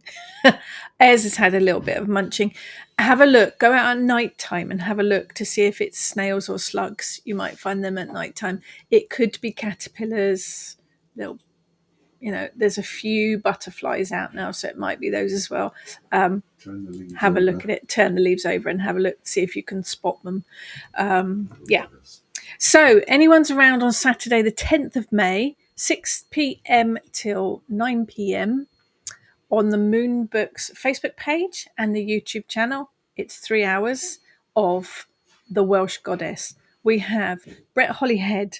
Ayers has had a little bit of munching. Have a look. Go out at night time and have a look to see if it's snails or slugs. You might find them at night time. It could be caterpillars. There's a few butterflies out now, so it might be those as well. Have a look at it. Turn the leaves over and have a look to see if you can spot them. So anyone's around on Saturday, the 10th of May, 6 p.m. till 9 p.m. on the Moonbooks Facebook page and the YouTube channel. It's 3 hours of the Welsh Goddess. We have Brett Holyhead,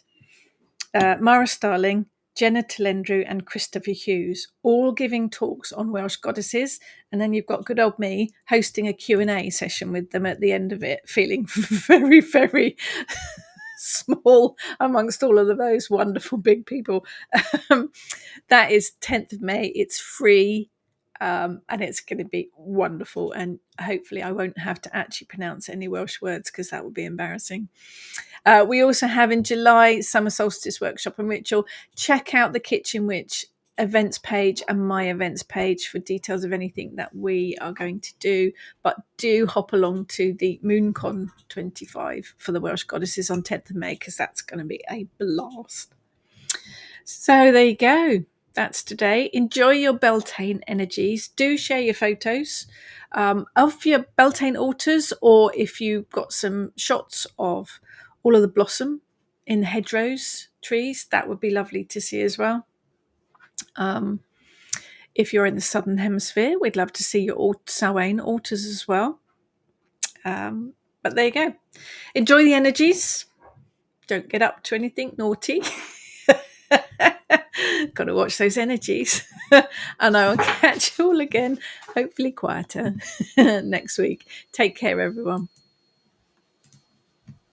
Mara Starling, Jenna Tillendrew and Christopher Hughes, all giving talks on Welsh goddesses. And then you've got good old me hosting a Q&A session with them at the end of it, feeling very, very small amongst all of those wonderful big people. That is 10th of May. It's free. And it's going to be wonderful. And hopefully I won't have to actually pronounce any Welsh words because that would be embarrassing. We also have in July Summer Solstice Workshop and Ritual. Check out the Kitchen Witch events page and my events page for details of anything that we are going to do. But do hop along to the MoonCon 25 for the Welsh Goddesses on 10th of May because that's going to be a blast. So there you go. That's today. Enjoy your Beltane energies. Do share your photos of your Beltane altars, or if you've got some shots of all of the blossom in the hedgerows, trees, that would be lovely to see as well. If you're in the Southern Hemisphere, we'd love to see your Samhain altars as well. But there you go. Enjoy the energies. Don't get up to anything naughty. Got to watch those energies. And I will catch you all again, hopefully quieter, next week. Take care, everyone.